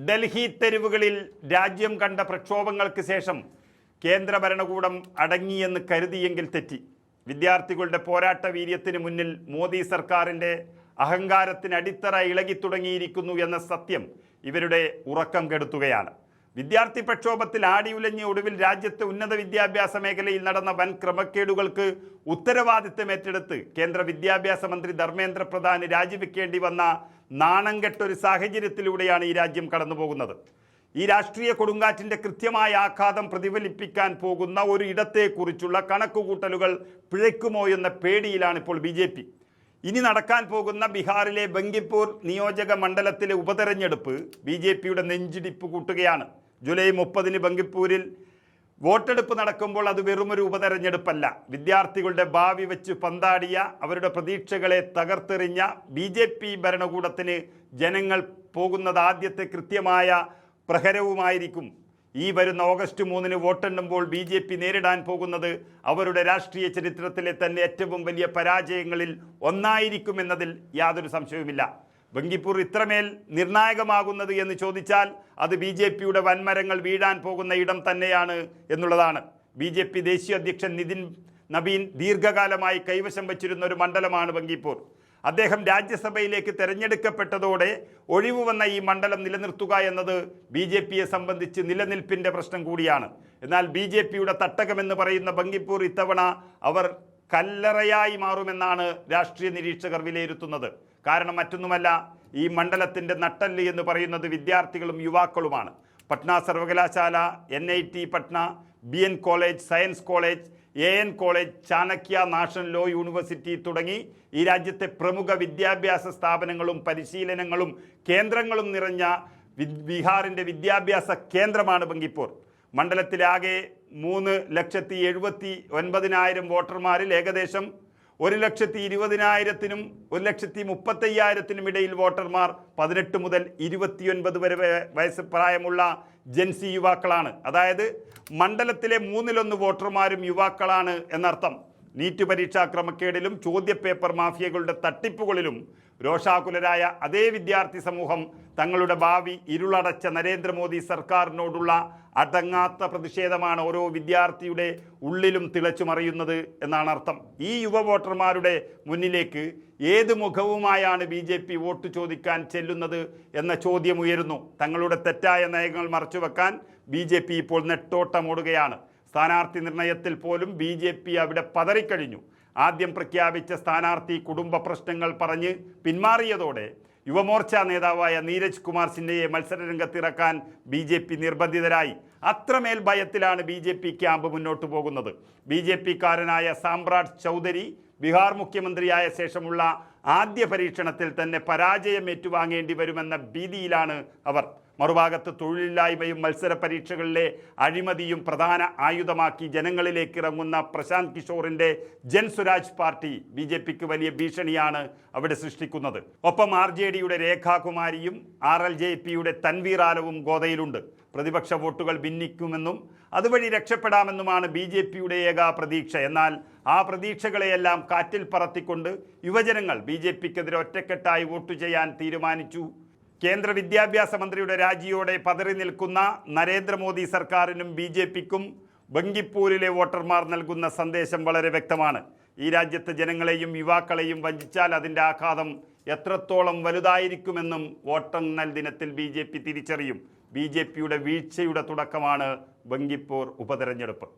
ഡൽഹി തെരുവുകളിൽ രാജ്യം കണ്ട പ്രക്ഷോഭങ്ങൾക്ക് ശേഷം കേന്ദ്ര ഭരണകൂടം അടങ്ങിയെന്ന് കരുതിയെങ്കിൽ തെറ്റി. വിദ്യാർത്ഥികളുടെ പോരാട്ട വീര്യത്തിന് മുന്നിൽ മോദി സർക്കാരിൻ്റെ അഹങ്കാരത്തിന് അടിത്തറ ഇളകിത്തുടങ്ങിയിരിക്കുന്നു എന്ന സത്യം ഇവരുടെ ഉറക്കം കെടുത്തുകയാണ്. വിദ്യാർത്ഥി പ്രക്ഷോഭത്തിൽ ആടിയുലഞ്ഞ് ഒടുവിൽ രാജ്യത്തെ ഉന്നത വിദ്യാഭ്യാസ മേഖലയിൽ നടന്ന വൻ ക്രമക്കേടുകൾക്ക് ഉത്തരവാദിത്തം ഏറ്റെടുത്ത് കേന്ദ്ര വിദ്യാഭ്യാസ മന്ത്രി ധർമ്മേന്ദ്ര പ്രധാന് രാജിവെക്കേണ്ടി വന്ന നാണം കെട്ടൊരു സാഹചര്യത്തിലൂടെയാണ് ഈ രാജ്യം കടന്നുപോകുന്നത്. ഈ രാഷ്ട്രീയ കൊടുങ്കാറ്റിൻ്റെ കൃത്യമായ ആഘാതം പ്രതിഫലിപ്പിക്കാൻ പോകുന്ന ഒരു ഇടത്തെക്കുറിച്ചുള്ള കണക്കുകൂട്ടലുകൾ പിഴയ്ക്കുമോ എന്ന പേടിയിലാണ് ഇപ്പോൾ BJP. ഇനി നടക്കാൻ പോകുന്ന ബീഹാറിലെ ബങ്കിപ്പൂർ നിയോജക മണ്ഡലത്തിലെ ഉപതെരഞ്ഞെടുപ്പ് BJPയുടെ നെഞ്ചിടിപ്പ് കൂട്ടുകയാണ്. ജൂലൈ 30-ന് ബങ്കിപ്പൂരിൽ വോട്ടെടുപ്പ് നടക്കുമ്പോൾ അത് വെറുമൊരു ഉപതെരഞ്ഞെടുപ്പല്ല. വിദ്യാർത്ഥികളുടെ ഭാവി വെച്ച് പന്താടിയ, അവരുടെ പ്രതീക്ഷകളെ തകർത്തെറിഞ്ഞ BJP ഭരണകൂടത്തിന് ജനങ്ങൾ പോകുന്നത് ആദ്യത്തെ കൃത്യമായ പ്രഹരവുമായിരിക്കും. ഈ വരുന്ന ഓഗസ്റ്റ് 3-ന് വോട്ടെണ്ണുമ്പോൾ BJP നേരിടാൻ പോകുന്നത് അവരുടെ രാഷ്ട്രീയ ചരിത്രത്തിലെ തന്നെ ഏറ്റവും വലിയ പരാജയങ്ങളിൽ ഒന്നായിരിക്കുമെന്നതിൽ യാതൊരു സംശയവുമില്ല. ബങ്കിപ്പൂർ ഇത്രമേൽ നിർണായകമാകുന്നത് എന്ന് ചോദിച്ചാൽ അത് BJPയുടെ വൻമരങ്ങൾ വീഴാൻ പോകുന്ന ഇടം തന്നെയാണ് എന്നുള്ളതാണ്. BJP ദേശീയ അധ്യക്ഷൻ നിതിൻ നബീൻ ദീർഘകാലമായി കൈവശം വച്ചിരുന്ന ഒരു മണ്ഡലമാണ് ബങ്കിപ്പൂർ. അദ്ദേഹം രാജ്യസഭയിലേക്ക് തെരഞ്ഞെടുക്കപ്പെട്ടതോടെ ഒഴിവ് വന്ന ഈ മണ്ഡലം നിലനിർത്തുക എന്നത് BJPയെ സംബന്ധിച്ച് നിലനിൽപ്പിൻ്റെ പ്രശ്നം കൂടിയാണ്. എന്നാൽ BJPയുടെ തട്ടകമെന്ന് പറയുന്ന ബങ്കിപ്പൂർ ഇത്തവണ അവർ കല്ലറയായി മാറുമെന്നാണ് രാഷ്ട്രീയ നിരീക്ഷകർ വിലയിരുത്തുന്നത്. കാരണം മറ്റൊന്നുമല്ല, ഈ മണ്ഡലത്തിൻ്റെ നട്ടെല്ല് എന്ന് പറയുന്നത് വിദ്യാർത്ഥികളും യുവാക്കളുമാണ്. പട്ന സർവകലാശാല, NIT Patna, BN college, science college, AN college, Chanakya national law university തുടങ്ങി ഈ രാജ്യത്തെ പ്രമുഖ വിദ്യാഭ്യാസ സ്ഥാപനങ്ങളും പരിശീലനങ്ങളും കേന്ദ്രങ്ങളും നിറഞ്ഞ ബീഹാറിൻ്റെ വിദ്യാഭ്യാസ കേന്ദ്രമാണ് ബങ്കിപ്പൂർ. മണ്ഡലത്തിലെ ആകെ 3,79,000 വോട്ടർമാരിൽ ഏകദേശം 1,20,000-നും 1,35,000-നും ഇടയിൽ വോട്ടർമാർ 18 മുതൽ 29 വരെ വയസ്സ് പ്രായമുള്ള ജെൻസി യുവാക്കളാണ്. അതായത് മണ്ഡലത്തിലെ 1/3 വോട്ടർമാരും യുവാക്കളാണ് എന്നർത്ഥം. നീറ്റ് പരീക്ഷാ ക്രമക്കേടിലും ചോദ്യപേപ്പർ മാഫിയകളുടെ തട്ടിപ്പുകളിലും രോഷാകുലരായ അതേ വിദ്യാർത്ഥി സമൂഹം തങ്ങളുടെ ഭാവി ഇരുളടച്ച നരേന്ദ്രമോദി സർക്കാരിനോടുള്ള അടങ്ങാത്ത പ്രതിഷേധമാണ് ഓരോ വിദ്യാർത്ഥിയുടെ ഉള്ളിലും തിളച്ചു മറിയുന്നത് എന്നാണ് അർത്ഥം. ഈ യുവ വോട്ടർമാരുടെ മുന്നിലേക്ക് ഏത് മുഖവുമായാണ് BJP വോട്ട് ചോദിക്കാൻ ചെല്ലുന്നത് എന്ന ചോദ്യം ഉയരുന്നു. തങ്ങളുടെ തെറ്റായ നയങ്ങൾ മറച്ചുവെക്കാൻ BJP ഇപ്പോൾ നെട്ടോട്ടമോടുകയാണ്. സ്ഥാനാർത്ഥി നിർണയത്തിൽ പോലും BJP അവിടെ പതറിക്കഴിഞ്ഞു. ആദ്യം പ്രഖ്യാപിച്ച സ്ഥാനാർത്ഥി കുടുംബ പ്രശ്നങ്ങൾ പറഞ്ഞ് പിന്മാറിയതോടെ യുവമോർച്ച നേതാവായ നീരജ് കുമാർ സിൻഹയെ മത്സരരംഗത്തിറക്കാൻ BJP നിർബന്ധിതരായി. അത്രമേൽ ഭയത്തിലാണ് BJP ക്യാമ്പ് മുന്നോട്ട് പോകുന്നത്. BJPക്കാരനായ സാമ്രാട്ട് ചൗധരി ബീഹാർ മുഖ്യമന്ത്രിയായ ശേഷമുള്ള ആദ്യ പരീക്ഷണത്തിൽ തന്നെ പരാജയം ഏറ്റുവാങ്ങേണ്ടി വരുമെന്ന ഭീതിയിലാണ് അവർ. മറുഭാഗത്ത് തൊഴിലില്ലായ്മയും മത്സര പരീക്ഷകളിലെ അഴിമതിയും പ്രധാന ആയുധമാക്കി ജനങ്ങളിലേക്ക് ഇറങ്ങുന്ന പ്രശാന്ത് കിഷോറിൻ്റെ ജൻ സ്വരാജ് പാർട്ടി BJPക്ക് വലിയ ഭീഷണിയാണ് അവിടെ സൃഷ്ടിക്കുന്നത്. ഒപ്പം RJDയുടെ രേഖാകുമാരിയും RLJPയുടെ തൻവീർ ആലവും ഗോതയിലുണ്ട്. പ്രതിപക്ഷ വോട്ടുകൾ ഭിന്നിക്കുമെന്നും അതുവഴി രക്ഷപ്പെടാമെന്നുമാണ് BJPയുടെ ഏക പ്രതീക്ഷ. എന്നാൽ ആ പ്രതീക്ഷകളെയെല്ലാം കാറ്റിൽ പറത്തിക്കൊണ്ട് യുവജനങ്ങൾ BJPക്കെതിരെ ഒറ്റക്കെട്ടായി വോട്ട് ചെയ്യാൻ തീരുമാനിച്ചു. കേന്ദ്ര വിദ്യാഭ്യാസ മന്ത്രിയുടെ രാജിയോടെ പതറി നിൽക്കുന്ന നരേന്ദ്രമോദി സർക്കാരിനും BJPക്കും ബങ്കിപ്പൂരിലെ വോട്ടർമാർ നൽകുന്ന സന്ദേശം വളരെ വ്യക്തമാണ്. ഈ രാജ്യത്തെ ജനങ്ങളെയും യുവാക്കളെയും വഞ്ചിച്ചാൽ അതിൻ്റെ ആഘാതം എത്രത്തോളം വലുതായിരിക്കുമെന്നും വോട്ടെണ്ണൽ ദിനത്തിൽ BJP തിരിച്ചറിയും. BJPയുടെ വീഴ്ചയുടെ തുടക്കമാണ് ബങ്കിപ്പൂർ ഉപതെരഞ്ഞെടുപ്പ്.